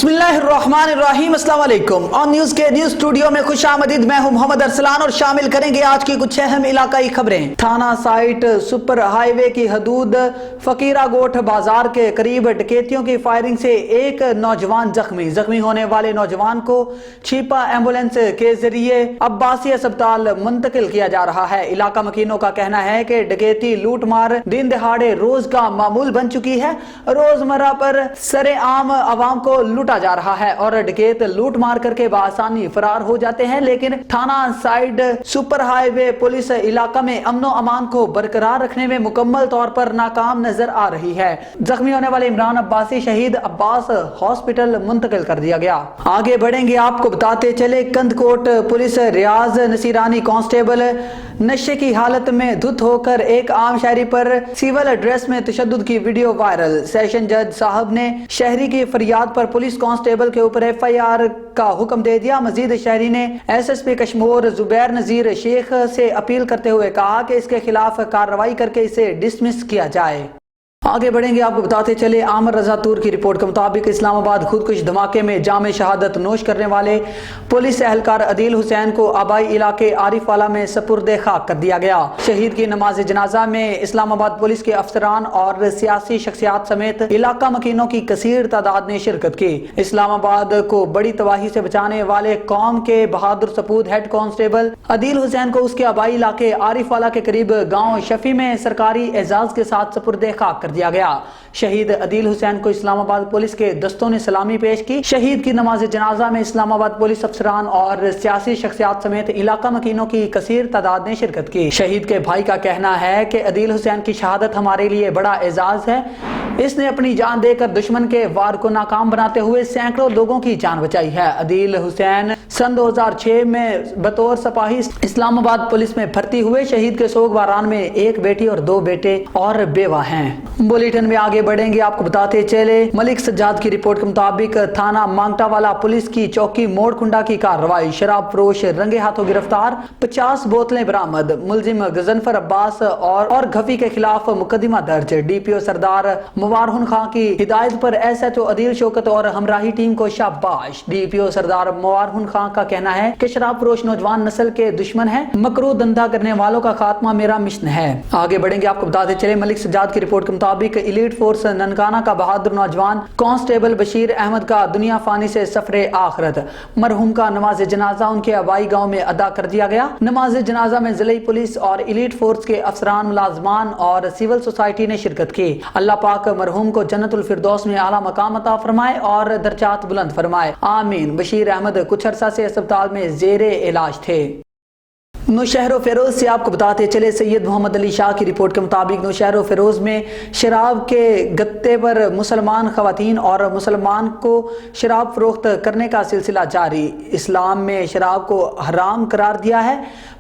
बिस्मिल्लाहिर्रहमानिर्रहीम, अस्सलाम वालेकुम। ऑन न्यूज़ के न्यूज़ स्टूडियो में खुशामदीद। मैं हूं मोहम्मद अरसलान और शामिल करेंगे आज की कुछ अहम इलाकाई खबरें। थाना साइट सुपर हाईवे की हदूद फकीरा गोठ बाजार के करीब डकैतियों की फायरिंग से एक नौजवान जख्मी होने वाले नौजवान को छिपा एम्बुलेंस के जरिए अब्बासी अस्पताल मुंतकिल किया जा रहा है। इलाका मकीनों का कहना है कि डकैती लूट मार दिन दहाड़े रोज का मामूल बन चुकी है। रोजमर्रा पर सरेआम आवाम को लूटा जा रहा है और डकैत लूट मार करके बआसानी फरार हो जाते हैं, लेकिन थाना साइड सुपर हाईवे पुलिस इलाका में अमनो अमान को बरकरार रखने में मुकम्मल तौर पर नाकाम नजर आ रही है। जख्मी होने वाले इमरान अब्बासी शहीद अब्बास हॉस्पिटल मुंतकिल कर दिया गया। आगे बढ़ेंगे, आपको बताते चले कंदकोट पुलिस रियाज नसीरानी कांस्टेबल नशे की हालत में धुत होकर एक आम शहरी पर सिविल ड्रेस में तशद्दुद की वीडियो वायरल। सेशन जज साहब ने शहरी की फरियाद पर पुलिस कांस्टेबल के ऊपर FIR का हुक्म दे दिया। मजीद शहरी ने SSP कश्मीर जुबैर नजीर शेख से अपील करते हुए कहा कि इसके खिलाफ कार्रवाई करके इसे डिसमिस किया जाए। आगे बढ़ेंगे, आपको बताते चले आमर रजा तूर की रिपोर्ट के मुताबिक इस्लामाबाद खुदकुश धमाके में जामे शहादत नोश करने वाले पुलिस एहलकार अदील हुसैन को आबाई इलाके आरिफ वाला में सपुर्द खाक कर दिया गया। शहीद की नमाज जनाजा में इस्लामाबाद पुलिस के अफसरान और सियासी शख्सियात समेत इलाका मकीनों की कसीर तादाद ने शिरकत की। इस्लामाबाद को बड़ी तबाही से बचाने वाले कौम के बहादुर सपूत हेड कांस्टेबल अदील हुसैन को उसके आबाई इलाके आरिफ वाला के करीब गाँव शफी में सरकारी एजाज के साथ सपुर्द खाक दिया गया। शहीद अदील हुसैन को इस्लामाबाद पुलिस के दस्तों ने सलामी पेश की। शहीद की नमाज जनाजा में इस्लामाबाद पुलिस अफसरान और सियासी शख्सियात समेत इलाका मकीनों की कसीर तादाद ने शिरकत की। शहीद के भाई का कहना है कि अदील हुसैन की शहादत हमारे लिए बड़ा एजाज है। इसने अपनी जान देकर दुश्मन के वार को नाकाम बनाते हुए सैकड़ों लोगों की जान बचाई है। अदील हुसैन सन 2006 में बतौर सिपाही इस्लामाबाद पुलिस में भर्ती हुए। शहीद के सोग वारान में एक बेटी और 2 बेटे और बेवा हैं। बुलेटिन में आगे बढ़ेंगे, आपको बताते चले मलिक सज्जाद की रिपोर्ट के मुताबिक थाना मांगटावाला पुलिस की चौकी मोड़कुंडा की कार्रवाई। शराब फरोश रंगे हाथों गिरफ्तार, 50 बोतलें बरामद। मुलजिम गजनफर अब्बास और घफी के खिलाफ मुकदमा दर्ज। DPO सरदार मुबारहुन खां की हिदायत पर SHO अदील शौकत और हमराही टीम को शाबाश। DPO सरदार मुबारहुन खां का कहना है कि शराब फरोश नौजवान नस्ल के दुश्मन है, मकरू धंधा करने वालों का खात्मा मेरा मिशन है। आगे बढ़ेंगे, आपको बताते चले मलिक सज्जाद की रिपोर्ट के मुताबिक इलीट फोर्स ननकाना का बहादुर नौजवान कांस्टेबल बशीर अहमद का दुनिया फानी से सफरे आखिरत। मरहूम का नमाज जनाजा उनके आबाई गांव में अदा कर दिया गया। नमाज जनाजा में जिले पुलिस और इलीट फोर्स के अफसरान, मुलाजमान और सिविल सोसाइटी ने शिरकत की। अल्लाह पाक मरहूम को जन्नतुल फिरदौस में आला मकाम अता फरमाए और दर्जात बुलंद फरमाए, आमीन। बशीर अहमद कुछ अरसा से अस्पताल में जेरे इलाज थे। नौशहर फेरोज से आपको बताते चले सैयद मोहम्मद अली शाह की रिपोर्ट के मुताबिक नौशहर फेरोज में शराब के गत्ते पर मुसलमान खवातीन और मुसलमान को शराब फरोख्त करने का सिलसिला जारी। इस्लाम में शराब को हराम करार दिया है,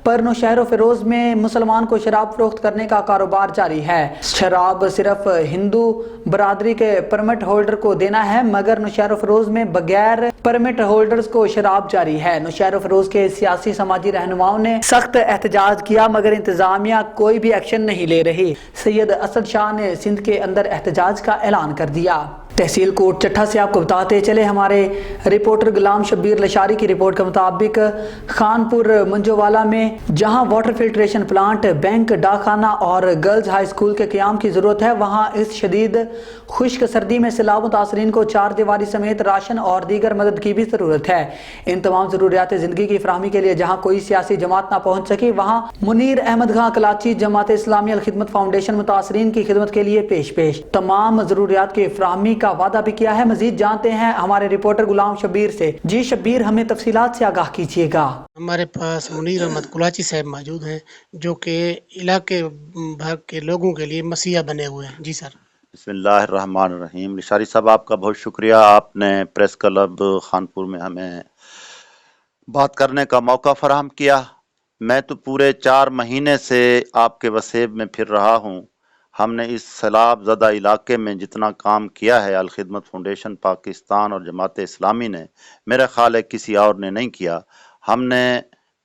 पर नौशहर फेरोज में मुसलमान को शराब फरोख्त करने का कारोबार जारी है। शराब सिर्फ हिंदू बरादरी के परमिट होल्डर को देना है, मगर नौशहर फेरोज में बगैर परमिट होल्डर्स को शराब जारी है। नौशहर फेरोज के सियासी समाजी रहनुमाओं ने सख्त एहतजाज किया, मगर इंतजामिया कोई भी एक्शन नहीं ले रही। सैयद असद शाह ने सिंध के अंदर एहतजाज का ऐलान कर दिया। तहसील कोट चट्ठा से आपको बताते चले हमारे रिपोर्टर गुलाम शब्बीर लशारी की रिपोर्ट के मुताबिक खानपुर मंजोवाला में जहां वाटर फिल्ट्रेशन प्लांट, बैंक, डाकखाना और गर्ल्स हाई स्कूल के क़याम की ज़रूरत है, वहां इस शदीद खुश्क सर्दी में सैलाब मुतासरीन को 4 दीवारी समेत राशन और दीगर मदद की भी ज़रूरत है। इन तमाम ज़रूरियात ज़िंदगी की फराहमी के लिए जहाँ कोई सियासी जमात ना पहुँच सकी, वहाँ मुनीर अहमद खां कलाची जमात इस्लामी अल खिदमत फाउंडेशन मुतासरीन की खिदमत के लिए पेश तमाम ज़रूरियात की फराहमी का वादा भी किया है। मजीद जानते हैं हमारे रिपोर्टर गुलाम शब्बीर से। जी शब्बीर, हमें तफसीलात से आगाह कीजिएगा। हमारे पास मुनीर अहमद कुलाची साहब मौजूद हैं, जो कि इलाके भर के लोगों के लिए मसीहा बने हुए हैं। जी सर। बिस्मिल्लाहिर्रहमानिर्रहीम। लिशारी साहब, आपका बहुत शुक्रिया, आपने प्रेस क्लब खानपुर में हमें बात करने का मौका फराहम किया। मैं तो पूरे 4 महीने से आपके वसेब में फिर रहा हूँ। हमने इस सैलाब ज़दा इलाके में जितना काम किया है अल खिदमत फाउंडेशन पाकिस्तान और जमात इस्लामी ने, मेरा ख्याल है किसी और ने नहीं किया। हमने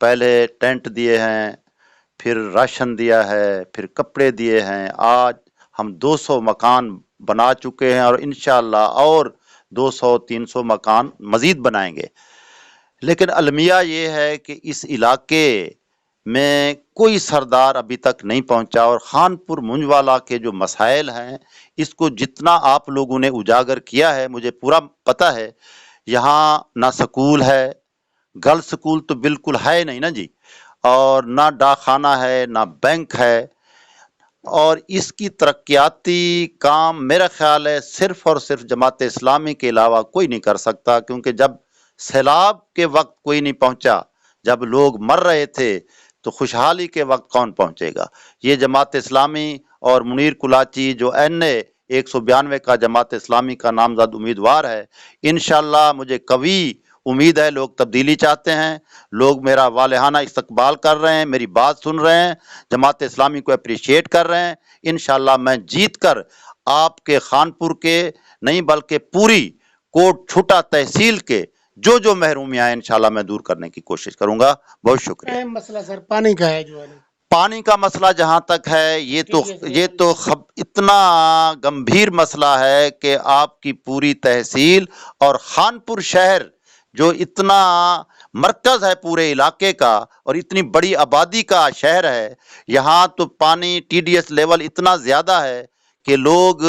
पहले टेंट दिए हैं, फिर राशन दिया है, फिर कपड़े दिए हैं। आज हम 200 मकान बना चुके हैं और इंशाअल्लाह और 200-300 मकान मजीद बनाएंगे। लेकिन अलमिया ये है कि इस इलाके में कोई सरदार अभी तक नहीं पहुंचा, और खानपुर मुंजवाला के जो मसाइल हैं इसको जितना आप लोगों ने उजागर किया है, मुझे पूरा पता है। यहाँ ना स्कूल है, गर्ल्स स्कूल तो बिल्कुल है नहीं ना जी, और ना डाकखाना है, ना बैंक है, और इसकी तरक्याती काम मेरा ख्याल है सिर्फ और सिर्फ जमात इस्लामी के अलावा कोई नहीं कर सकता, क्योंकि जब सैलाब के वक्त कोई नहीं पहुंचा, जब लोग मर रहे थे, तो खुशहाली के वक्त कौन पहुंचेगा। ये जमात इस्लामी और मुनीर कुलाची जो NA 192 का जमात इस्लामी का नामजद उम्मीदवार है, इंशाल्लाह मुझे कभी उम्मीद है लोग तब्दीली चाहते हैं, लोग मेरा वालेहाना इस्तकबाल कर रहे हैं, मेरी बात सुन रहे हैं, जमात इस्लामी को अप्रिशिएट कर रहे हैं। इंशाल्लाह मैं जीत कर आपके खानपुर के नहीं बल्कि पूरी कोट छुटा तहसील के जो जो महरूमियाँ हैं इंशाल्लाह मैं दूर करने की कोशिश करूंगा। बहुत शुक्रिया। अहम मसला सर पानी का है जो है ना। पानी का मसला जहां तक है, ये तो इतना गंभीर मसला है कि आपकी पूरी तहसील और खानपुर शहर जो इतना मरकज है पूरे इलाके का और इतनी बड़ी आबादी का शहर है, यहाँ तो पानी TDS लेवल इतना ज़्यादा है कि लोग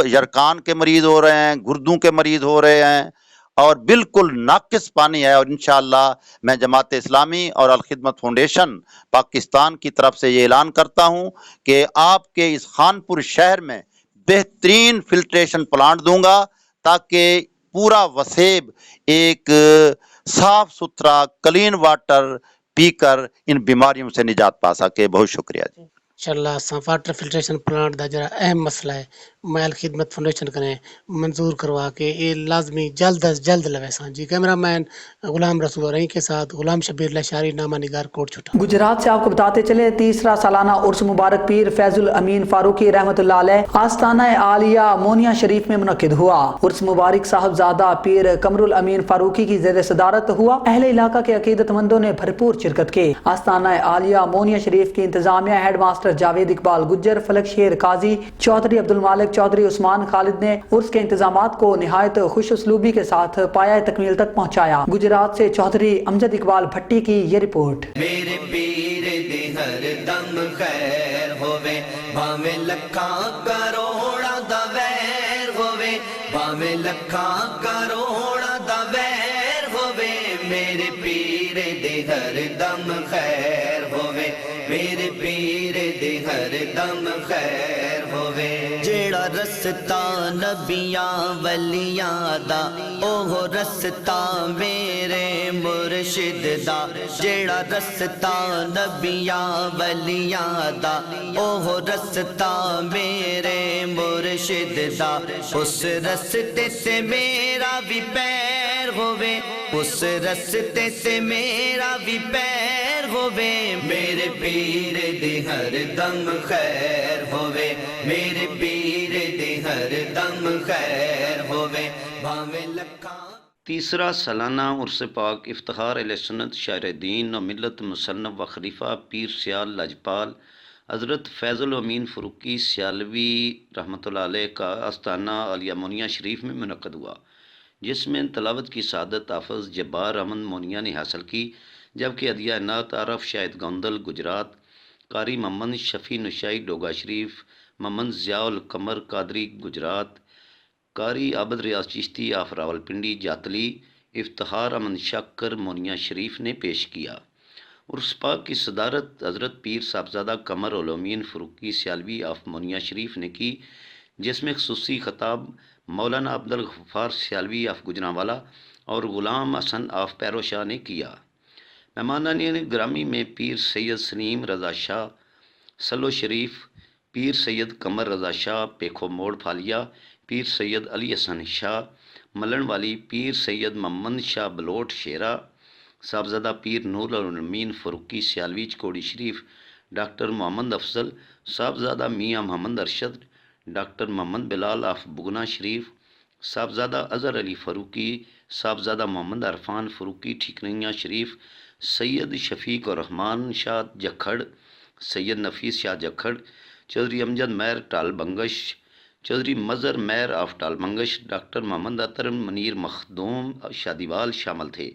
यरकान के मरीज़ हो रहे हैं, गुर्दों के मरीज़ हो रहे हैं, और बिल्कुल नाकिस पानी है। और इंशाअल्लाह मैं जमात इस्लामी और अल खिदमत फाउंडेशन पाकिस्तान की तरफ से ये ऐलान करता हूँ कि आपके इस खानपुर शहर में बेहतरीन फिल्ट्रेशन प्लांट दूंगा, ताकि पूरा वसेब एक साफ सुथरा क्लीन वाटर पीकर इन बीमारियों से निजात पा सके। बहुत शुक्रिया जी। इंशाल्लाह वाटर फिल्ट्रेशन प्लांट का जरा अहम मसला है, मैं अल खिदमत फाउंडेशन करें मंजूर करवा के ये लाजमी जल्द अज जल्द लवे सा जी। कैमरामैन गुलाम रसूल रही के साथ गुलाम शबीर लशारी, नामा निगार, कोट छुटा। गुजरात से आपको बताते चले, तीसरा सालाना उर्स मुबारक पीर फैजुल अमीन फारूकी रहमतुल्लाह अलैह आस्ताना आलिया मोनिया शरीफ में मुनक्किद हुआ। उर्स मुबारक साहबजादा पीर कमरुल अमीन फारूकी की ज़ेर सदारत हुआ। अहले इलाका के अकीदतमंदों ने भरपूर शिरकत की। आस्ताना आलिया मोनिया शरीफ की इंतजामिया हेड मास्टर जावेद इकबाल गुज्जर, फलक शेर काजी, चौधरी अब्दुल मालिक, चौधरी उस्मान खालिद ने उर्स के इंतजामात को निहायत खुश उसलूबी के साथ पाया तकमील तक पहुँचाया। गुजरात से चौधरी अमजद इकबाल भट्टी की ये रिपोर्ट। मेरे पीर दे हर दम खैर होवे, भावे लखा करोड़ा दा वैर होवे, भावे लखा करोड़ा दा वैर होवे, मेरे पीर दे हर दम खैर होवे, मेरे पीर दे हर दम खैर होवे। जेड़ा रस्ता नबियां वलियां दा ओह रस्ता मेरे मुर्शिद दा, जेड़ा रस्ता नबियां वलियां दा ओह रस्ता मेरे मुर्शिद दा, उस रस्ते से मेरा भी पैर होवे, उस रस्ते से मेरा भी पैर होवे, मेरे पीर दे हर दम खैर होवे, मेरे पीर दे हर दम खैर होवे, भावे लखा। तीसरा सालाना उर्स पाक इफ्तिखार अहले सुन्नत शायर दीन और मिल्लत मुसन्नफ व खलीफा पीर सियाल लाजपाल हज़रत फैज़ुल अमीन फ़ारूकी सियालवी रहमतुल्लाह अलैह का आस्ताना आलिया मोनिया शरीफ में मुनक़्क़द हुआ, जिसमें तलावत की सादत हाफ़िज़ जब्बार अहमद मोनिया ने हासिल की, जबकि अदिया नात आरफ शाहिद गोंदल गुजरात, कारी मोहम्मद शफ़ी नुशाई डोगा शरीफ, मोहम्मद ज़ियाउल कमर कादरी गुजरात, कारी आबद रियाज चिश्ती आफ रावलपिंडी जातली, इफ्तिखार अमन शाकर मोनिया शरीफ ने पेश किया। उर्स पाक की सदारत हज़रत पीर साहबजादा कमर उल अमीन फ़ारूकी सियालवी आफ मोनिया शरीफ ने की, जिसमें ख़ुसूसी खिताब मौलाना अब्दुल गफ्फार सियालवी आफ गुजरांवाला और ग़ुलाम हसन आफ पैरोशाह ने किया। मेहमानान ग्रामी में पीर सैयद सलीम रज़ा शाह सलो शरीफ, पीर सैयद कमर रज़ा शाह पेखो मोड़ फालिया, पीर सैयद अली हसन शाह मलन वाली, पीर सैयद मोहम्मद शाह बलोट शेरा, साहबजादा पीर नूर अमीन फ़ारूकी सियालवी चकोड़ी शरीफ, डॉक्टर मोहम्मद अफजल, साहबजादा मियाँ मोहम्मद अरशद, डॉक्टर मोहम्मद बिलाल आफ बुगना शरीफ, साहबजादा अज़हर अली फ़ारूकी, साहबजादा मोहम्मद अरफान फ़ारूकी ठिकरैया शरीफ, सैयद शफीक और रहमान शाह जखड़, सैयद नफीस शाह जखड़, चौधरी अमजद महर टाल बंगश, चौधरी मज़र मैर ऑफ टालमंगश, डॉक्टर मोहम्मद अतर, मनीर मखदूम, शादीवाल शामिल थे।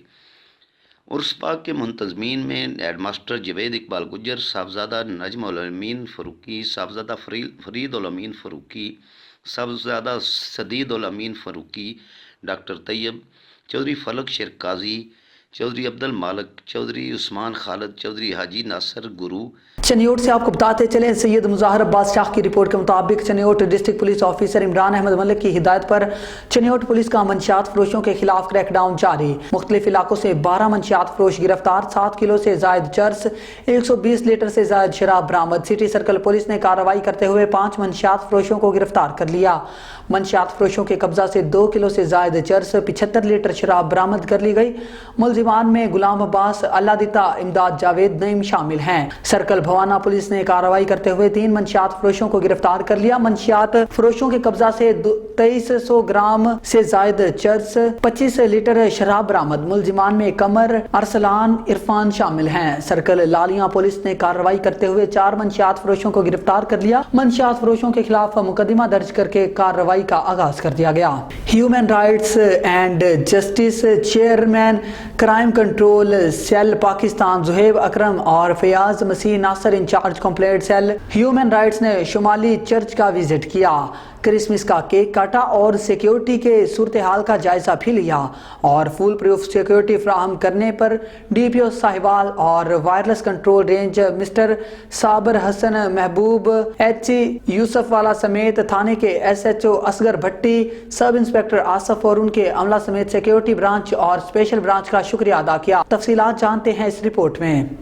उर्स पाक के मुंतज़मीन में हेडमास्टर जवेद इकबाल गुज्जर, साहबजादा नजम उल अमीन फ़ारूकी, साहबजादा फरीद उल अमीन फ़ारूकी, साहबजादा सदीद उल अमीन फ़ारूकी, डॉक्टर तैयब, चौधरी फलक शेर काजी, चौधरी अब्दुल मालिक, चौधरी उस्मान खालिद, चौधरी हाजी नासर गुरु। चनियोट से आपको बताते चले, सैयद मुज़ाहर अब्बास शाह की रिपोर्ट के मुताबिक Chiniot district police officer Imran Ahmed Malik की हिदायत पर चनियोट पुलिस का मंशियात फरोशों के खिलाफ क्रैकडाउन जारी। मुख्तलिफ इलाकों से 12 मंशियात फरोश गिरफ्तार, 7 किलो से जायद चर्स, 120 लीटर से जायद शराब बरामद। सिटी सर्कल पुलिस ने कार्रवाई करते हुए 5 मंशियात फरोशों को गिरफ्तार कर लिया। मंशियात फरोशों के कब्जा से 2 किलो से जायद चर्स, 75 लीटर शराब बरामद कर ली गई। मुलजिमान में गुलाम अब्बास, अल्लादिता, इमदाद जावेद, नईम शामिल हैं। सर्कल भवाना पुलिस ने कार्रवाई करते हुए 3 मंशियात फरोशों को गिरफ्तार कर लिया। मंशियात फरोशों के कब्जा से 2300 ग्राम से जायद चर्स, 25 लीटर शराब बरामद। मुलजिमान में कमर, अरसलान, इरफान शामिल हैं। सर्कल लालियां पुलिस ने कार्रवाई करते हुए 4 मंशियात फरोशों को गिरफ्तार कर लिया। मंशियात फरोशों के खिलाफ मुकदमा दर्ज करके कार्रवाई का आगाज कर दिया गया। Human rights and justice chairman crime control cell Pakistan Zuhaib Akram और Fayaz Masih Nasir incharge complaint cell human rights ने शुमाली चर्च का विजिट किया, क्रिसमस का केक काटा और सिक्योरिटी के सूरत हाल का जायजा भी लिया और फुल प्रूफ सिक्योरिटी फ्राहम करने पर DPO साहिवाल और वायरलेस कंट्रोल रेंज मिस्टर साबर हसन महबूब, HC यूसुफ वाला समेत थाने के SHO असगर भट्टी, सब इंस्पेक्टर आसफ और उनके अमला समेत सिक्योरिटी ब्रांच और स्पेशल ब्रांच का शुक्रिया अदा किया। तफसीलात जानते हैं इस रिपोर्ट में।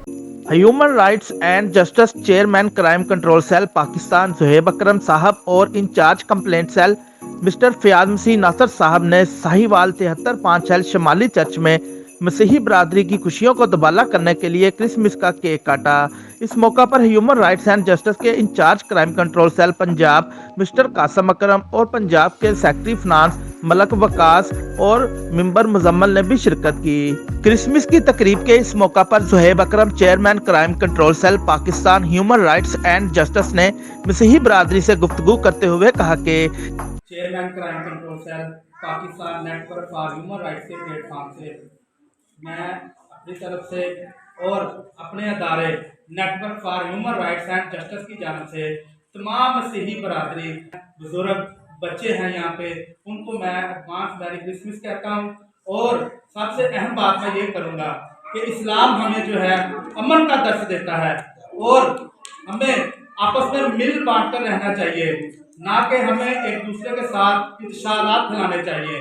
Human rights and justice chairman crime control cell Pakistan Zuhaib Akram sahab और incharge complaint cell mister Fayaz Masih Nasir sahab ने साहिवाल 73-5 शमाली चर्च में मसीही बरादरी की खुशियों को दुबाला करने के लिए क्रिसमस का केक काटा। इस मौका पर ह्यूमन राइट्स एंड जस्टिस के incharge crime control cell Punjab mister Qasim Akram और पंजाब के सेक्रेटरी फिनांस मलक वकास और मेंबर मुजम्मल ने भी शिरकत की। क्रिसमस की तकरीब के इस मौका पर Zuhaib Akram chairman crime control cell Pakistan human rights and justice ने मसीही बरादरी से गुफ्तगू करते हुए कहा कि chairman crime control cell Pakistan network for human rights के प्लेटफॉर्म से मैं अपनी तरफ से और अपने अदारे network for human rights and justice की जानिब से तमाम मसीही बरादरी, बुजुर्ग, बच्चे हैं यहाँ पे, उनको मैं एडवांस मैरी क्रिसमस कहता हूँ। और सबसे अहम बात मैं ये करूँगा कि इस्लाम हमें जो है अमन का दर्स देता है और हमें आपस में मिल बांट कर रहना चाहिए, ना कि हमें एक दूसरे के साथ इंतशारात फैलाने चाहिए।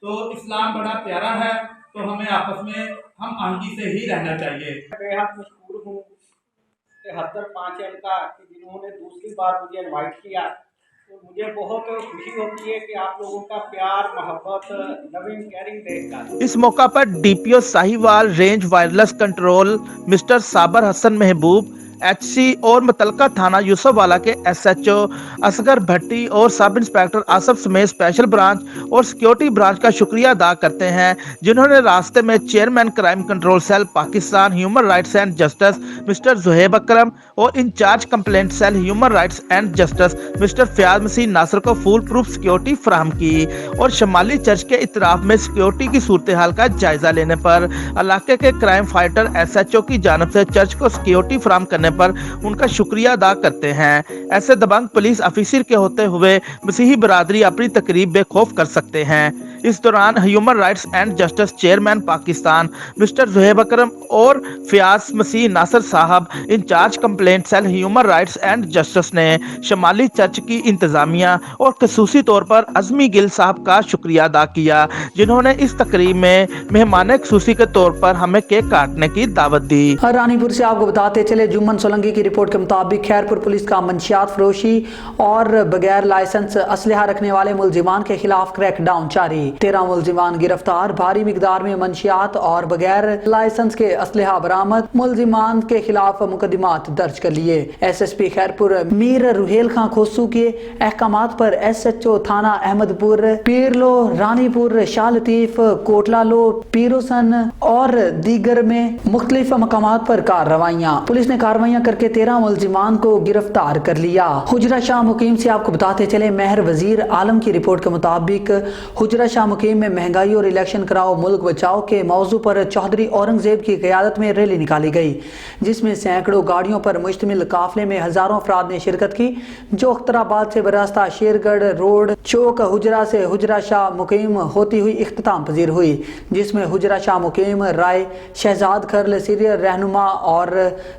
तो इस्लाम बड़ा प्यारा है, तो हमें आपस में हम आहंगी से ही रहना चाहिए। बेहद मशहूर हूँ 73-5 का कि जिन्होंने दूसरी बार मुझे इनवाइट किया, तो मुझे बहुत खुशी होती है कि आप लोगों का प्यार, मोहब्बत, लविंग केयरिंग देखकर। इस मौका पर DPO Sahiwal range wireless control mister साबर हसन महबूब, HC और मुतलका थाना यूसुफ वाला के SHO असगर भट्टी और सब इंस्पेक्टर आसफ समेत स्पेशल ब्रांच और सिक्योरिटी ब्रांच का शुक्रिया अदा करते हैं, जिन्होंने रास्ते में chairman crime control cell Pakistan human rights and justice mister Zuhaib Akram और incharge complaint cell human rights and justice mister Fayaz Masih Nasir को फुल प्रूफ सिक्योरिटी फराहम की और शमाली चर्च के इतराफ में सिक्योरिटी की सूरत हाल का जायजा लेने पर इलाके के क्राइम फाइटर SHO की जानिब से चर्च को सिक्योरिटी फराहम करने पर उनका शुक्रिया अदा करते हैं। ऐसे दबंग पुलिस ऑफिसर के होते हुए मसीही बरादरी अपनी तकरीब बेखौफ कर सकते हैं। इस दौरान human rights and justice chairman Pakistan mister Zuhaib Akram और Fayaz Masih Nasir sahab incharge complaint cell human rights and justice ने शमाली चर्च की इंतजामिया और खसूसी तौर पर अज़मी गिल साहब का शुक्रिया अदा किया, जिन्होंने इस तकरीब में मेहमान खसूसी के तौर पर हमें केक काटने की दावत दी। रानीपुर से आपको बताते चले, जुम्मन सोलंकी की रिपोर्ट के मुताबिक खैरपुर पुलिस का मंशियात फरोशी और बगैर लाइसेंस असलहा रखने वाले मुलजिमान के खिलाफ क्रैकडाउन जारी। 13 मुलजिमान गिरफ्तार, भारी मिकदार में मंशियात और बगैर लाइसेंस के असलहा बरामद। मुलजिमान के खिलाफ मुकदमात दर्ज कर लिए। SSP खैरपुर मीर रुहेल खां खोसू के अहकामात पर SHO थाना अहमदपुर, पीरलो, रानीपुर, शाह लतीफ, कोटलालो, पीरोसन और दीगर में मुख्तलिफ मकामात पर कार्रवाइयाँ। पुलिस ने कार्रवाई कार्रवाइयां करके 13 मुलजिमान को गिरफ्तार कर लिया। हुजरा शाह मुकीम से आपको बताते चले, मेहर वजीर आलम की रिपोर्ट के मुताबिक हुजरा शाह मुकीम में महंगाई और इलेक्शन कराओ मुल्क बचाओ के मौजू पर चौधरी औरंगजेब की क़यादत में रैली निकाली गई, जिसमें सैकड़ों गाड़ियों पर मुश्तमिल काफिले में हजारों अफराद ने शिरकत की, जो अख्तराबाद से बरास्ता शेरगढ़ रोड चौक हुजरा से हुजरा शाह मुकीम होती हुई इख्तिताम पजीर हुई, जिसमें हुजरा शाह मुकीम राय शहजाद खरल सीनियर रहनुमा और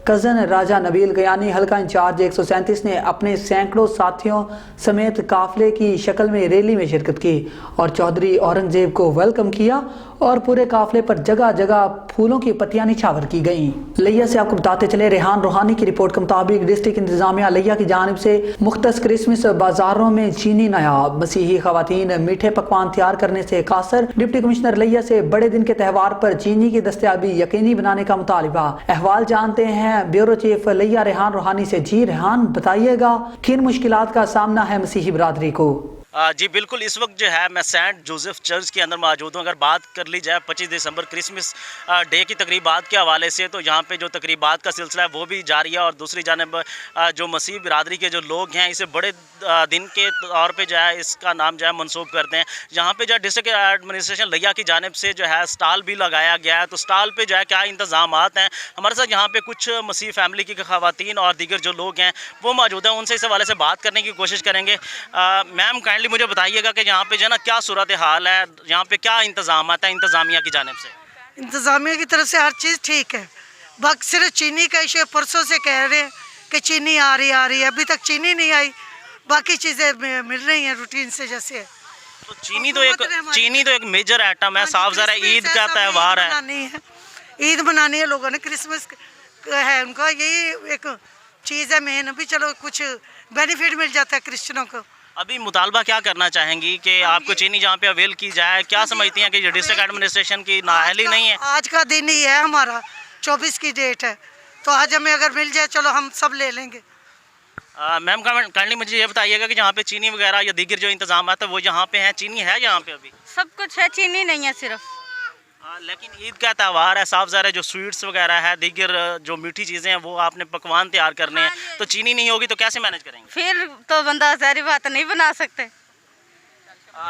कज़न राजा नबील गयानी हल्का इंचार्ज 137 ने अपने सैकड़ों साथियों समेत काफिले की शक्ल में रैली में शिरकत की और चौधरी औरंगजेब को वेलकम किया और पूरे काफिले पर जगह जगह फूलों की पत्तियां निछावर की गईं। लिया से आपको बताते चले, रेहान रूहानी की रिपोर्ट के मुताबिक डिस्ट्रिक्ट इंतजामिया लिया की जानिब से मुख्तस क्रिसमस बाजारों में चीनी नायाब, मसीही खवातीन मीठे पकवान तैयार करने से कासर। डिप्टी कमिश्नर लिया से बड़े दिन के त्यौहार पर चीनी की दस्तयाबी यकीनी बनाने का मुतालिबा। अहवाल जानते हैं ब्यूरो चीफ लिया रेहान रूहानी से। जी रेहान, बताइएगा किन मुश्किलात का सामना है मसीही बरादरी को? जी बिल्कुल, इस वक्त जो है मैं सेंट जोसेफ चर्च के अंदर मौजूद हूँ। अगर बात कर ली जाए 25 दिसंबर क्रिसमस डे की तकरीबात के हवाले से, तो यहाँ पे जो तकरीबात का सिलसिला है वो भी जारी है और दूसरी जानब जो मसीह बिरादरी के जो लोग हैं इसे बड़े दिन के तौर पे जो है इसका नाम जो है मनसूब करते हैं। यहाँ पे जो है डिस्ट्रिक्ट एडमिनिस्ट्रेशन लिया की जानिब से जो है स्टॉल भी लगाया गया है, तो स्टॉल पे जो है क्या इंतजाम हैं। हमारे साथ यहाँ पे कुछ मसीह फैमिली की खवातीन और दीगर जो लोग हैं वो मौजूद हैं, उनसे इस हवाले से बात करने की कोशिश करेंगे। मैम, मुझे बताइएगा कि यहाँ पे जो है ना क्या सूरत हाल है, यहाँ पे क्या इंतजाम है इंतजामिया की जानिब से? इंतजामिया की तरफ से हर चीज़ ठीक है, बाकी सिर्फ चीनी का इशू। परसों से कह रहे हैं कि चीनी आ रही है, अभी तक चीनी नहीं आई, बाकी चीज़ें मिल रही हैं रूटीन से जैसे है। तो चीनी तो एक मेजर आइटम है, साफ ज़रा ईद का त्यौहार है, ईद मनानी है लोगों ने, क्रिसमस है उनका, यही एक चीज़ है मेन। अभी चलो कुछ बेनिफिट मिल जाता है क्रिश्चियनों को। अभी मुतालबा क्या करना चाहेंगी कि आपको चीनी जहाँ पे अवेल की जाए? क्या समझती हैं कि डिस्ट्रिक्ट एडमिनिस्ट्रेशन की नाअहली नहीं है? आज का दिन ही है हमारा, 24 की डेट है, तो आज हमें अगर मिल जाए चलो हम सब ले लेंगे। मैम काइंडली मुझे ये बताइएगा कि जहाँ पे चीनी वगैरह या दीगर जो इंतजाम है वो यहाँ पे हैं, चीनी है यहाँ पे? अभी सब कुछ है, चीनी नहीं है सिर्फ। लेकिन ईद का त्यौहार है, साफ ज़ाहिर है जो स्वीट्स वगैरह है, दीगर जो मीठी चीज़ें हैं वो आपने पकवान तैयार करने हैं, तो चीनी नहीं होगी तो कैसे मैनेज करेंगे? फिर तो बंदा सारी बात नहीं बना सकते।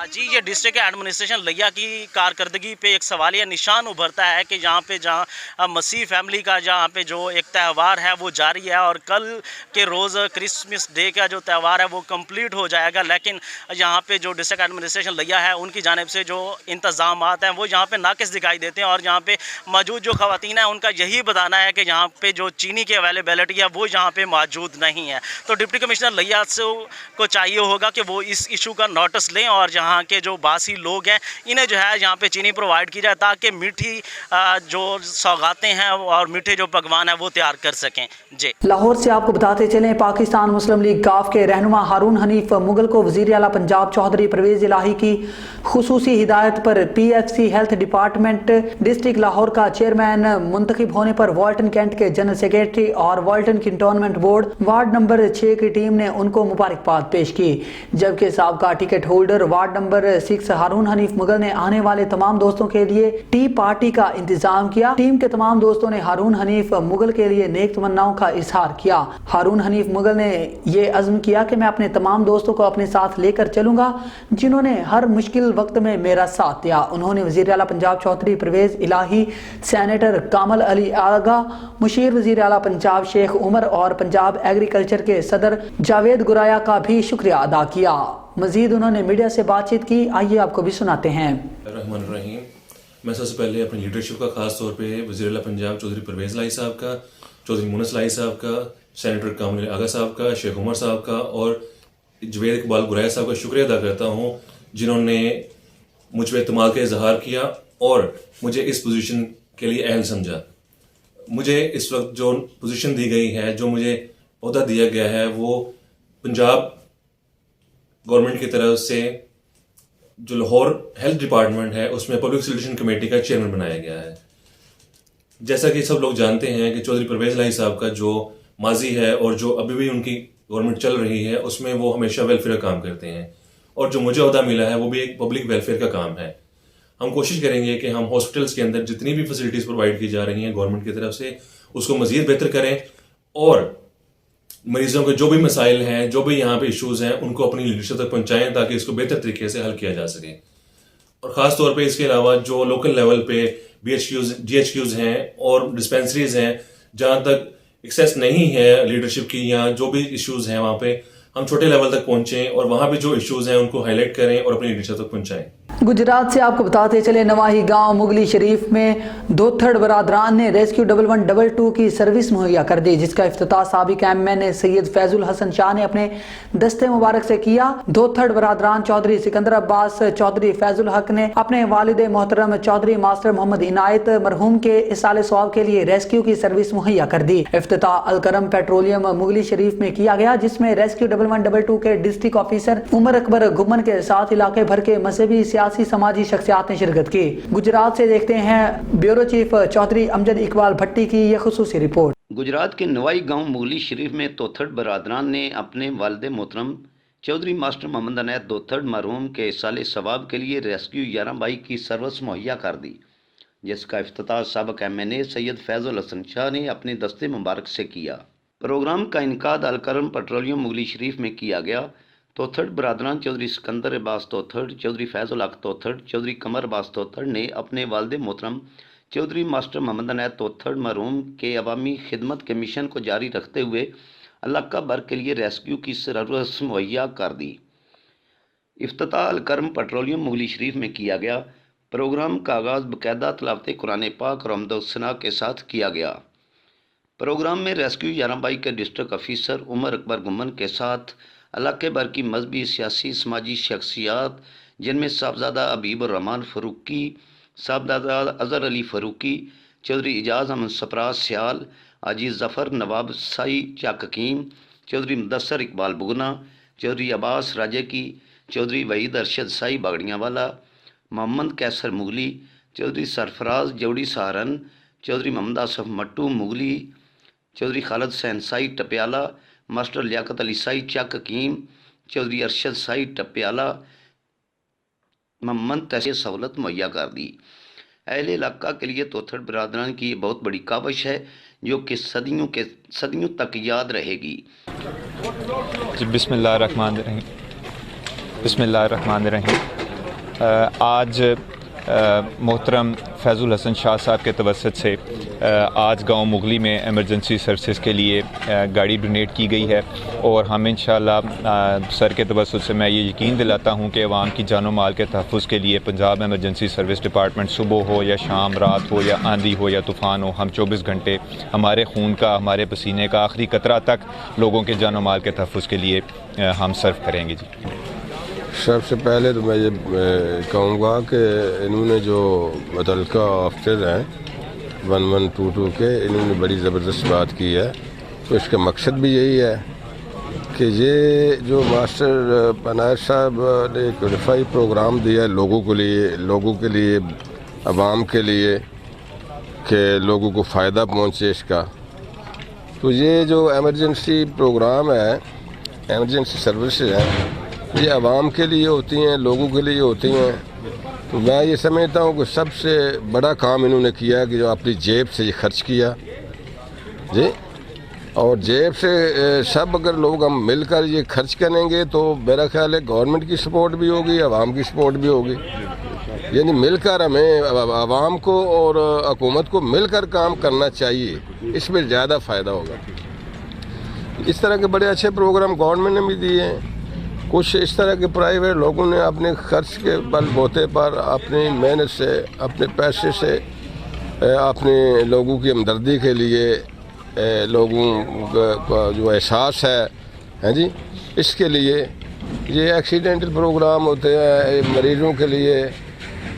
जी, ये डिस्ट्रिक्ट एडमिनिस्ट्रेशन लिया की कारकर्दगी पे एक सवालिया निशान उभरता है कि जहाँ मसीह फैमिली का जहाँ पे जो एक त्यौहार है वो जारी है और कल के रोज़ क्रिसमस डे का जो त्यौहार है वो कंप्लीट हो जाएगा, लेकिन यहाँ पे जो डिस्ट्रिक्ट एडमिनिस्ट्रेशन लिया है उनकी जानिब से जो इंतज़ाम हैं वो यहाँ पे नाकिस दिखाई देते हैं और यहाँ पे मौजूद जो ख़वातीन हैं उनका यही बताना है कि यहाँ पे जो चीनी की अवेलेबिलिटी है वो यहाँ पे मौजूद नहीं है। तो डिप्टी कमिश्नर लिया को चाहिए होगा कि वो इस इशू का नोटिस लें और यहाँ के जो बासी लोग हैं इन्हें जो है यहाँ पे चीनी प्रोवाइड की जाए ताकि मीठी जो सौगातें हैं और मीठे जो पकवान हैं वो तैयार कर सकें। जी, लाहौर से आपको बताते चलें, पाकिस्तान मुस्लिम लीग काफ के रहनुमा हारून हनीफ मुगल को वज़ीर आला पंजाब चौधरी परवेज़ इलाही की खुसूसी हिदायत पर PFC health department district Lahore का चेयरमैन मुंतखब होने पर वाल्टन कैंट के जनरल सेक्रेटरी और Walton cantonment board ward number 6 की टीम ने उनको मुबारकबाद पेश की, जबकि साबका टिकट होल्डर वार्ड नंबर 6 हारून हनीफ मुगल ने आने वाले तमाम दोस्तों के लिए टी पार्टी का इंतजाम किया। टीम के तमाम दोस्तों ने हारून हनीफ मुगल के लिए नेक तमन्नाओं का इजहार किया। हारून हनीफ मुगल ने ये अज़्म किया कि मैं अपने तमाम दोस्तों को अपने साथ लेकर चलूंगा जिन्होंने हर मुश्किल वक्त में मेरा साथ दिया। उन्होंने वज़ीर आला पंजाब चौधरी परवेज़ इलाही, सेनेटर कामल अली आगा, मुशीर वज़ीर आला पंजाब शेख उमर और पंजाब एग्रीकल्चर के सदर जावेद गुराया का भी शुक्रिया अदा किया। मजीद उन्होंने मीडिया से बातचीत की, आइए आपको भी सुनाते हैं। रहमान रहीम, मैं सबसे पहले अपनी लीडरशिप का खास तौर पे वज़ीर आला पंजाब चौधरी परवेज़ इलाही साहब का, चौधरी मुनस इलाही साहब का, सेनेटर कामल आगा साहब का, शेख उमर साहब का और जवेद इकबाल गुराया साहब का शुक्रिया अदा करता हूँ जिन्होंने मुझ पर एतमाद का इजहार किया और मुझे इस पोजीशन के लिए अहल समझा। मुझे इस वक्त जो पोजीशन दी गई है, जो मुझे ओहदा दिया गया है, वो पंजाब गवर्नमेंट की तरफ से जो लाहौर हेल्थ डिपार्टमेंट है उसमें पब्लिक सोल्यूशन कमेटी का चेयरमैन बनाया गया है। जैसा कि सब लोग जानते हैं कि चौधरी परवेज़ इलाही साहब का जो माजी है और जो अभी भी उनकी गवर्नमेंट चल रही है उसमें वो हमेशा वेलफेयर का काम करते हैं और जो मुझे ओहदा मिला है वो भी एक पब्लिक वेलफेयर का काम है। हम कोशिश करेंगे कि हम हॉस्पिटल्स के अंदर जितनी भी फैसिलिटीज़ प्रोवाइड की जा रही हैं गवर्नमेंट की तरफ से उसको मज़ीद बेहतर करें اور مریضوں کے جو بھی مسائل ہیں, جو بھی یہاں پہ ایشوز ہیں, ان کو اپنی لیڈرشپ تک پہنچائیں تاکہ اس کو بہتر طریقے سے حل کیا جا سکے. اور خاص طور پہ اس کے علاوہ جو لوکل لیول پہ DHQs ہیں اور ڈسپینسریز ہیں, جہاں تک ایکسیس نہیں ہے لیڈرشپ کی, یا جو بھی ایشوز ہیں وہاں پہ ہم چھوٹے لیول تک پہنچیں اور وہاں پہ جو ایشوز ہیں ان کو ہائی لائٹ کریں اور اپنی لیڈرشپ تک پہنچائیں. گجرات سے آپ کو بتاتے چلے, نواحی گاؤں مغلی شریف میں دوتھڑ برادران نے ریسکیو 1122 کی سروس مہیا کر دی, جس کا افتتاح سابق ایم این اے سید فیض الحسن شاہ نے اپنے دستے مبارک سے کیا. دوتھڑ برادران چودھری سکندر عباس, چودھری فیض الحق نے اپنے والد محترم چودھری ماسٹر محمد عنایت مرحوم کے اصال ثواب کے لیے ریسکیو کی سروس مہیا کر دی. افتتاح الکرم پیٹرولیم مغلی شریف میں کیا گیا, جس میں ریسکیو 1122 کے ڈسٹرکٹ آفیسر عمر اکبر گمن کے ساتھ علاقے بھر کے مذہبی سیاسی سماجی شخصیات نے شرکت کی. گجرات سے دیکھتے ہیں بیورو چیف چودھری امجد اقبال بھٹی کی یہ خصوصی رپورٹ. گجرات کے نوائی گاؤں مغلی شریف میں توتھڑ برادران نے اپنے والد محترم چودھری ماسٹر محمد عنایت دوتھڑ مرحوم کے اصال ثواب کے لیے ریسکیو 1122 کی سروس مہیا کر دی, جس کا افتتاح سابق ایم این اے سید فیض الحسن شاہ نے اپنے دستے مبارک سے کیا. پروگرام کا انعقاد الکرم پیٹرولیم مغلی شریف میں کیا گیا. توتھڑ برادران چودھری سکندر عباس توتھڑ, چودھری فیض الحق توتھڑ, چودھری قمر عباس توتھڑ نے اپنے والد محترم چودھری ماسٹر محمد عنایت توتھڑ مرحوم کے عوامی خدمت کے مشن کو جاری رکھتے ہوئے علاقہ بھر کے لیے ریسکیو کی سروس مہیا کر دی. افتتاح الکرم پیٹرولیم مغلی شریف میں کیا گیا. پروگرام کا آغاز باقاعدہ تلاوت قرآن پاک اور حمد و ثنا کے ساتھ کیا گیا. پروگرام میں ریسکیو 1122 کے ڈسٹرکٹ آفیسر عمر اکبر گمن کے ساتھ علاقے بھر کی مذہبی سیاسی سماجی شخصیات, جن میں صاحبزادہ حبیب الرحمان فاروقی, صاحبزادہ اظہر علی فاروقی, چودھری اعجاز احمد سپراس سیال, حاجی ظفر نواب سائی چک حکیم, چودھری مدثر اقبال بگنا, چودھری عباس راجے کی, چودھری وحید ارشد سائی باگڑیاں والا, محمد کیسر مغلی, چودھری سرفراز جوڑی سہارن, چودھری محمد آصف مٹو مغلی, چودھری خالد حسین سائی ٹپیالہ, ماسٹر لیاقت علی سائی چک حکیم, چودھری ارشد سائی ٹپیالہ, محمد تحصیل سہولت مہیا کر دی. اہل علاقہ کے لیے توتھڑ برادران کی یہ بہت بڑی کاوش ہے جو کہ صدیوں تک یاد رہے گی. بسم اللہ الرحمن الرحیم. بسم اللہ الرحمن الرحیم. آج محترم فیض الحسن شاہ صاحب کے توسط سے آج گاؤں مغلی میں ایمرجنسی سروسز کے لیے گاڑی ڈونیٹ کی گئی ہے, اور ہم انشاءاللہ سر کے توسط سے میں یہ یقین دلاتا ہوں کہ عوام کی جان و مال کے تحفظ کے لیے پنجاب ایمرجنسی سروس ڈپارٹمنٹ صبح ہو یا شام, رات ہو یا آندھی ہو یا طوفان ہو, ہم 24 گھنٹے ہمارے خون کا, ہمارے پسینے کا آخری قطرہ تک لوگوں کے جان و مال کے تحفظ کے لیے ہم سرو کریں گے. جی سب سے پہلے تو میں یہ کہوں گا کہ انہوں نے جو متعلقہ آفیسر ہیں 1122 کے, انہوں نے بڑی زبردست بات کی ہے. تو اس کا مقصد بھی یہی ہے کہ یہ جو ماسٹر عنایت صاحب نے ایک رفاہی پروگرام دیا ہے لوگوں کے لیے عوام کے لیے, کہ لوگوں کو فائدہ پہنچے اس کا. تو یہ جو ایمرجنسی پروگرام ہے, ایمرجنسی سروسز ہیں, یہ عوام کے لیے ہوتی ہیں, لوگوں کے لیے ہوتی ہیں. تو میں یہ سمجھتا ہوں کہ سب سے بڑا کام انہوں نے کیا کہ جو اپنی جیب سے یہ خرچ کیا. جی, اور جیب سے سب اگر لوگ ہم مل کر یہ خرچ کریں گے تو میرا خیال ہے گورنمنٹ کی سپورٹ بھی ہوگی, عوام کی سپورٹ بھی ہوگی. یعنی مل کر ہمیں عوام کو اور حکومت کو مل کر کام کرنا چاہیے, اس میں زیادہ فائدہ ہوگا. اس طرح کے بڑے اچھے پروگرام گورنمنٹ نے بھی دیے ہیں. کچھ اس طرح کے پرائیویٹ لوگوں نے اپنے خرچ کے بل بوتے پر اپنی محنت سے, اپنے پیسے سے, اپنے لوگوں کی ہمدردی کے لیے, لوگوں کا جو احساس ہے جی, اس کے لیے یہ ایکسیڈنٹل پروگرام ہوتے ہیں مریضوں کے لیے,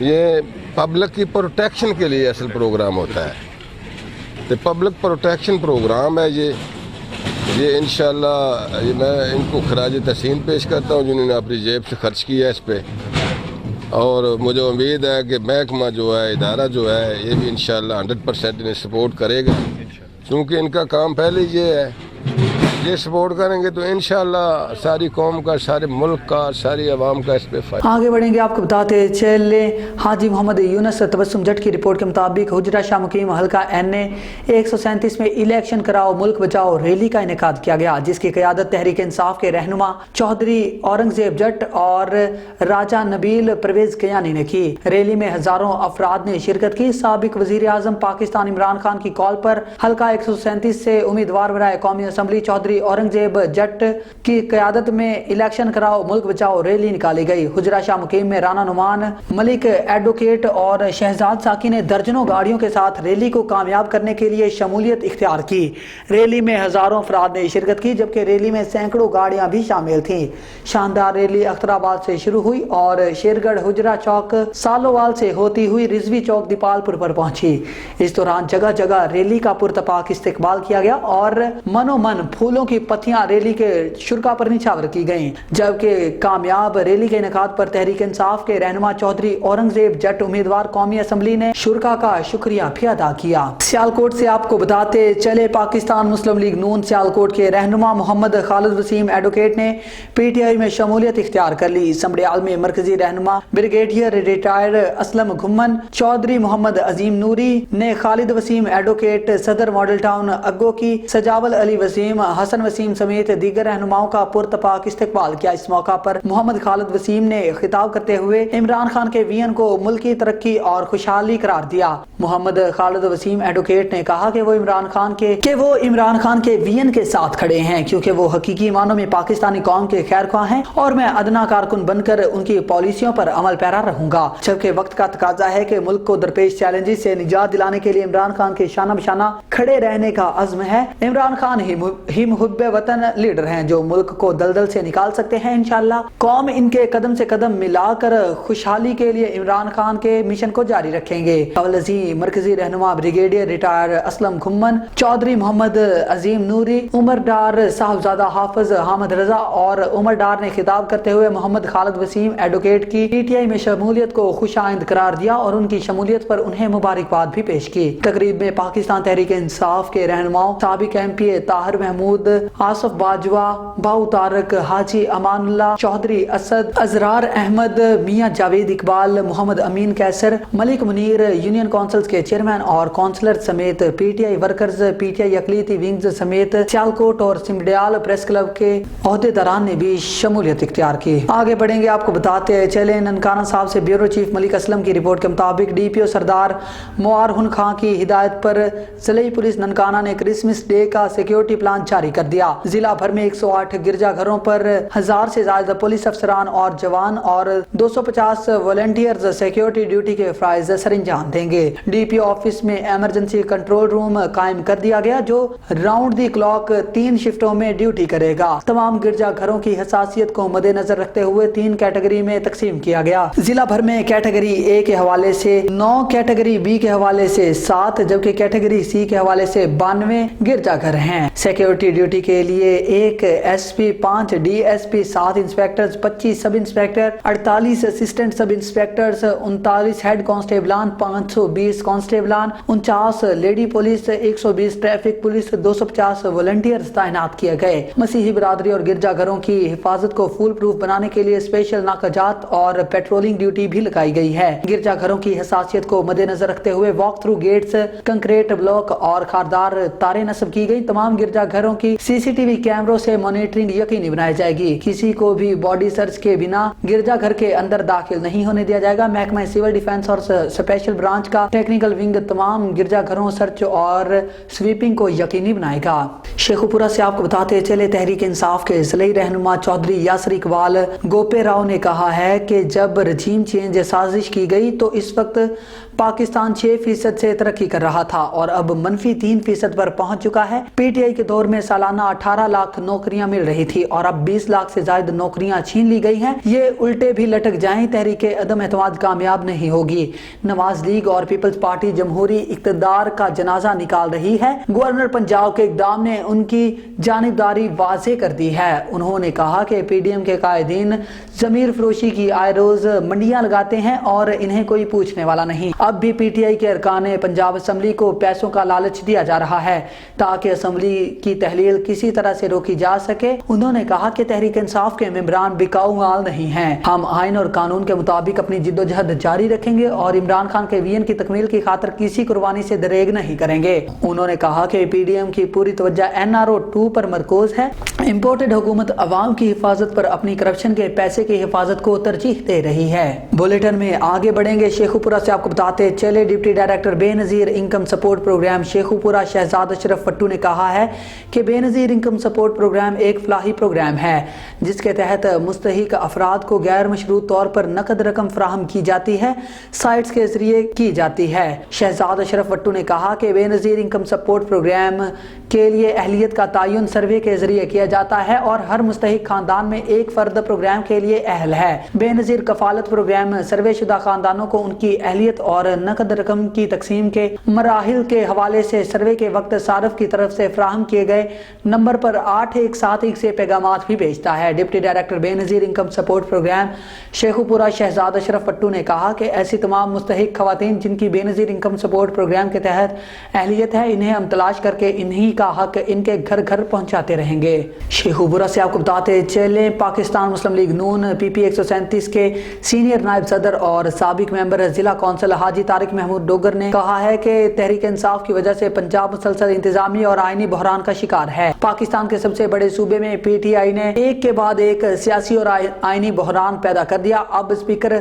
یہ پبلک کی پروٹیکشن کے لیے اصل پروگرام ہوتا ہے. تو پبلک پروٹیکشن پروگرام ہے یہ انشاءاللہ میں ان کو خراج تحسین پیش کرتا ہوں جنہوں نے اپنی جیب سے خرچ کیا ہے اس پہ. اور مجھے امید ہے کہ محکمہ جو ہے, ادارہ جو ہے, یہ بھی انشاءاللہ 100% انہیں سپورٹ کرے گا, کیونکہ ان کا کام پہلے یہ ہے یہ سپورٹ کریں گے تو انشاءاللہ ساری قوم کا، سارے ملک کا، ساری عوام کا اس پہ فائدہ۔ آگے بڑھیں گے، آپ کو بتاتے چلیں حاجی محمد یونس تبسم جٹ کی رپورٹ کے مطابق حجرہ شاہ مقیم حلقہ این اے 137 میں الیکشن کراؤ ملک بچاؤ ریلی کا انعقاد کیا گیا، جس کی قیادت تحریک انصاف کے رہنما چودھری اورنگزیب جٹ اور راجہ نبیل پرویز کیانی نے کی۔ ریلی میں ہزاروں افراد نے شرکت کی۔ سابق وزیر اعظم پاکستان عمران خان کی کال پر حلقہ 137 سے امیدوار برائے قومی اسمبلی چودھری اورنگزیب جٹ کی قیادت میں الیکشن کراؤ ملک بچاؤ ریلی نکالی گئی۔ حجرہ شاہ مقیم میں رانا نعمان ملک ایڈوکیٹ اور شہزاد ساکی نے درجنوں گاڑیوں کے ساتھ ریلی کو کامیاب کرنے کے لیے شمولیت اختیار کی۔ ریلی میں ہزاروں افراد نے شرکت کی، جبکہ ریلی میں سینکڑوں گاڑیاں بھی شامل تھیں۔ شاندار ریلی اخترآباد سے شروع ہوئی اور شیرگڑھ حجرہ چوک سالووال سے ہوتی ہوئی رضوی چوک دیپال پور پر پہنچی۔ اس دوران جگہ جگہ ریلی کا پرتپاک استقبال کیا گیا اور منو من پھولوں کی پتیاں ریلی کے شرکا پر نچھاور کی گئیں، جبکہ کامیاب ریلی کے انعقاد پر تحریک انصاف کے رہنما چودھری اورنگزیب جٹ امیدوار قومی اسمبلی نے شرکا کا شکریہ بھی ادا کیا۔ سیالکوٹ سے آپ کو بتاتے چلے پاکستان مسلم لیگ نون سیالکوٹ کے رہنما محمد خالد وسیم ایڈوکیٹ نے پی ٹی آئی میں شمولیت اختیار کر لی۔ اسمبلی عال میں مرکزی رہنما بریگیڈیئر ریٹائرڈ اسلم گھمن چودھری محمد عظیم نوری نے خالد وسیم ایڈوکیٹ صدر ماڈل ٹاؤن اگو کی سجاول علی وسیم حسن وسیم سمیت دیگر رہنماؤں کا پرتپاک استقبال کیا۔ اس موقع پر محمد خالد وسیم نے خطاب کرتے ہوئے عمران خان کے ویژن کو ملکی ترقی اور خوشحالی قرار دیا۔ محمد خالد وسیم ایڈوکیٹ نے کہا کہ وہ عمران خان کے ویژن کے ساتھ کھڑے ہیں، کیونکہ وہ حقیقی معنوں میں پاکستانی قوم کے خیر خواہ ہیں اور میں ادنا کارکن بن کر ان کی پالیسیوں پر عمل پیرا رہوں گا، جبکہ وقت کا تقاضا ہے کہ ملک کو درپیش چیلنجز سے نجات دلانے کے لیے عمران خان کے شانہ بشانہ کھڑے رہنے کا عزم ہے۔ عمران خان ہی محب وطن لیڈر ہیں جو ملک کو دلدل سے نکال سکتے ہیں۔ انشاءاللہ قوم ان کے قدم سے قدم ملا کر خوشحالی کے لیے عمران خان کے مشن کو جاری رکھیں گے۔ مرکزی رہنما بریگیڈیئر ریٹائر اسلم گھمن چودھری محمد عظیم نوری عمر ڈار صاحبزادہ حافظ حامد رضا اور عمر ڈار نے خطاب کرتے ہوئے محمد خالد وسیم ایڈوکیٹ کی پی ٹی آئی میں شمولیت کو خوش آئند قرار دیا اور ان کی شمولیت پر انہیں مبارکباد بھی پیش کی۔ تقریب میں پاکستان تحریک انصاف کے رہنماؤں سابق ایم پی اے طاہر محمود، آصف باجوہ، باؤ طارق، حاجی امان اللہ چودھری، اسد ازرار احمد، میاں جاوید اقبال، محمد امین کیسر، ملک منیر، یونین کونسلز کے چیئرمین اور کونسلر سمیت P T I workers, P T I اقلیتی ونگز سمیت سیالکوٹ اور سمڈیال پریس کلب کے عہدیداران نے بھی شمولیت اختیار کی۔ آگے بڑھیں گے، آپ کو بتاتے چلیں ننکانہ صاحب سے بیورو چیف ملک اسلم کی رپورٹ کے مطابق ڈی پی او سردار موارہن خان کی ہدایت پر ضلعی پولیس ننکانہ نے کرسمس ڈے کا سیکیورٹی پلان جاری کر دیا۔ ضلع بھر میں 108 گرجا گھروں پر 1000 سے زائد پولیس افسران اور جوان اور 250 والنٹیئرز سیکیورٹی ڈیوٹی کے فرائض سر انجام دیں گے۔ ڈی پی او آفس میں ایمرجنسی کنٹرول روم قائم کر دیا گیا جو راؤنڈ دی کلاک 3 شفٹوں میں ڈیوٹی کرے گا۔ تمام گرجا گھروں کی حساسیت کو مد نظر رکھتے ہوئے 3 کیٹیگری میں تقسیم کیا گیا۔ ضلع بھر میں کیٹیگری اے کے حوالے سے 9، کیٹیگری بی کے حوالے سے 7، جبکہ کیٹیگری سی کے حوالے سے 92 گرجا گھر ہیں۔ سیکیورٹی ڈیوٹی کے لیے 1 S P, 5 D S P, 7 inspectors, 25 sub inspector, 48 assistant sub inspectors, 39 head کانسٹیبلان، 520 کانسٹیبلان، 49 lady police, 120 traffic police, 250 volunteers تعینات کیے گئے۔ مسیحی برادری اور گرجا گھروں کی حفاظت کو فول پروف بنانے کے لیے اسپیشل ناکہ جات اور پیٹرولنگ ڈیوٹی بھی لگائی گئی ہے۔ گرجا گھروں کی حساسیت کو مد نظر رکھتے ہوئے walk through gates, concrete block اور خاردار تاریں نصب کی گئی۔ تمام گرجا گھروں کی سی سی ٹی وی کیمروں سے مانیٹرنگ یقینی بنائی جائے گی۔ کسی کو بھی باڈی سرچ کے بنا گرجا گھر کے اندر داخل نہیں ہونے دیا جائے گا۔ محکمہ سول ڈیفنس اور اسپیشل برانچ کا ٹیکنیکل ونگ تمام گرجا گھروں سرچ اور سویپنگ کو یقینی بنائے گا۔ شیخو پورہ سے آپ کو بتاتے چلے تحریک انصاف کے ضلعی رہنما چودھری یاسر اقبال گوپے راؤ نے کہا ہے کہ جب رجیم چینج سازش کی گئی تو اس وقت پاکستان 6% سے ترقی کر رہا تھا اور اب -3% پر پہنچ چکا ہے۔ پی ٹی آئی کے دور میں سالانہ 18 لاکھ نوکریاں مل رہی تھی اور اب 20 لاکھ سے زائد نوکریاں چھین لی گئی ہیں۔ یہ الٹے بھی لٹک جائیں، تحریک عدم اعتماد کامیاب نہیں ہوگی۔ نواز لیگ اور پیپلز پارٹی جمہوری اقتدار کا جنازہ نکال رہی ہے۔ گورنر پنجاب کے اقدام نے ان کی جانبداری واضح کر دی ہے۔ انہوں نے کہا کہ پی ڈی ایم کے قائدین ضمیر فروشی کی آئے روز منڈیاں لگاتے ہیں اور انہیں کوئی پوچھنے والا نہیں۔ अब भी PTI के अरकान पंजाब असम्बली को पैसों का लालच दिया जा रहा है ताकि असम्बली की तहलील किसी तरह से रोकी जा सके। उन्होंने कहा कि तहरीक इंसाफ के मेंबरान बिकाऊ माल नहीं हैं। हम आइन और कानून के मुताबिक अपनी जिद्दोजहद जारी रखेंगे और इमरान खान के विजन की तकमील की खातिर किसी कुर्बानी से दरेग नहीं करेंगे। उन्होंने कहा कि PDM की पूरी तवज्जो NRO 2 पर मरकूज है। इम्पोर्टेड हुकूमत अवाम की हिफाजत पर अपनी करप्शन के पैसे की हिफाजत को तरजीह दे रही है। बुलेटिन में आगे बढ़ेंगे। शेखुपुरा से आपको बताते चले deputy director Benazir income support programme Sheikhupura Shahzad Ashraf Fattu ने कहा है कि बेनज़ीर इनकम सपोर्ट प्रोग्राम एक फलाही प्रोग्राम है जिसके तहत मुस्तहिक अफराद को गैर मशरूत तौर पर नकद रकम फराहम की जाती है, साइट्स के जरिए की जाती है। शहजाद अशरफ फट्टू ने कहा कि बेनज़ीर इनकम सपोर्ट प्रोग्राम के लिए अहलियत का तयन सर्वे के जरिए किया जाता है और हर मुस्तहिक खानदान में एक फर्द प्रोग्राम के लिए अहल है। बेनज़ीर कफालत प्रोग्राम सर्वे शुदा खानदानों को उनकी अहलियत और नकद रकम की तकसीम के मराहिल के हवाले से सर्वे के वक्त सारफ की तरफ से फराहम किए गए नंबर पर 8171 से पैगामात भी भेजता है। Deputy director Benazir income support programme Sheikhupura Shahzad Ashraf Fattu ने कहा कि ऐसी तमाम मुस्तहिक खवातीन जिनकी बेनज़ीर इनकम सपोर्ट प्रोग्राम के तहत अहलियत है, इन्हें हम तलाश करके इन्हीं का हक इनके घर घर पहुंचाते रहेंगे। शेखुपुरा से आपको बताते चले पाकिस्तान मुस्लिम लीग नून PP 137 के सीनियर नायब सदर और साबिक मेंबर जिला कौंसिल हाजी तारिक महमूद डोगर ने कहा है कि तहरीक इंसाफ की वजह से पंजाब मुसलसल इंतजामी और आईनी बहरान का शिकार है। पाकिस्तान के सबसे बड़े सूबे में PTI ने एक के बाद एक सियासी और आईनी बहरान पैदा कर दिया। अब स्पीकर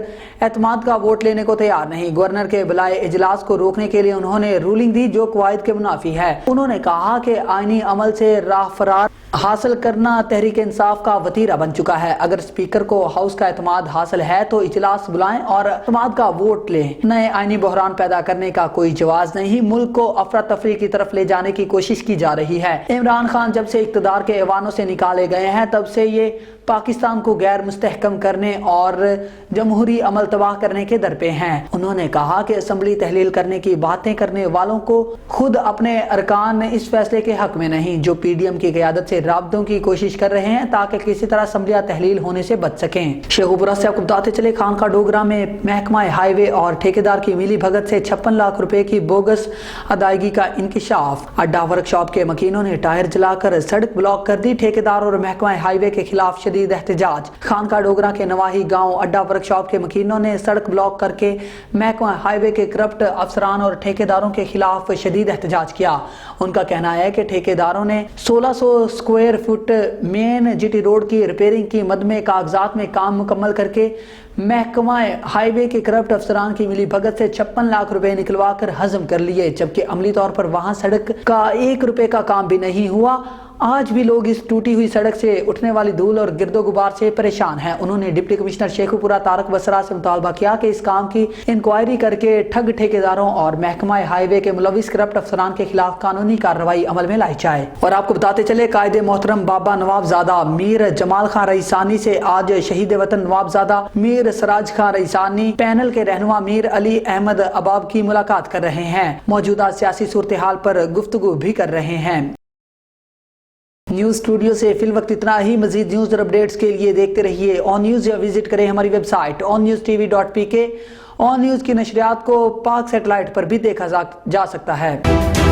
एतमाद का वोट लेने को तैयार नहीं। गवर्नर के बुलाए इजलास को रोकने के लिए उन्होंने रूलिंग दी जो कवायद के मुनाफी है। उन्होंने कहा कि आईनी अमल से राह फरार हासिल करना तहरीक इंसाफ का वतीरा बन चुका है। अगर स्पीकर को हाउस का एतमाद हासिल है तो इजलास बुलाएं और एतमाद का वोट लें। नए आईनी बहरान पैदा करने का कोई जवाज नहीं। मुल्क को अफरा तफरी की तरफ ले जाने की कोशिश की जा रही है। इमरान खान जब से इक्तदार के ऐवानों से निकाले गए हैं तब से ये पाकिस्तान को गैर मुस्तहकम करने और जमहूरी अमल तबाह करने के दर पे हैं। उन्होंने कहा कि असम्बली तहलील करने की बातें करने वालों को खुद अपने अरकान इस फैसले के हक में नहीं जो PDM की क़यादत से राब्तों की कोशिश कर रहे हैं ताकि किसी तरह असम्बलियाँ तहलील होने से बच सकें। शेखुपुरा से आपको बताते चले खानका डोगरा में महकमा हाईवे और ठेकेदार की मिली भगत से 56 लाख रुपए की बोगस अदायगी का इंकिशाफ। अड्डा वर्कशॉप के मकीनों ने टायर जलाकर सड़क ब्लॉक कर दी। ठेकेदार और महकमा हाईवे के खिलाफ शदीद एहतजाज। खानका डोगरा के नवाही गांव अड्डा वर्कशॉप के मकीनों ने सड़क ब्लॉक करके महकमा हाईवे के करप्ट अफसरान और ठेकेदारों के खिलाफ शदीद एहतजाज किया। उनका कहना है कि ठेकेदारों ने 1600 square foot main GT road की रिपेयरिंग की मद में कागजात में काम मुकम्मल करके महकमा हाईवे के करप्ट अफसरान की मिली भगत से 56 लाख रुपए निकलवा कर हजम कर लिए, जबकि अमली तौर पर वहां सड़क का 1 रुपए का काम भी नहीं हुआ। आज भी लोग इस टूटी हुई सड़क से उठने वाली धूल और गिरदो गुबार से परेशान हैं। उन्होंने डिप्टी कमिश्नर शेखुपुरा तारक बसरा से मुतालबा किया कि इस काम की इंक्वायरी करके ठग ठेकेदारों और महकमा हाईवे के मुलविस करप्ट अफसरान के खिलाफ कानूनी कार्रवाई अमल में लाई जाए। और आपको बताते चले कायदे मोहतरम बाबा नवाबजादा मीर जमाल खान रईसानी से आज शहीद वतन नवाबजादा मीर सराज खान रईसानी पैनल के रहनुमा मीर अली अहमद अबाब की मुलाकात कर रहे हैं। मौजूदा सियासी सूरत हाल पर गुफ्तगू भी कर रहे हैं। न्यूज स्टूडियो से फिल वक्त इतना ही। मजीद न्यूज और अपडेट्स के लिए देखते रहिए ऑन न्यूज या विजिट करें हमारी वेबसाइट OnNewsTV.pk। ऑन न्यूज की नशरियात को पाक सैटेलाइट पर भी देखा जा सकता है।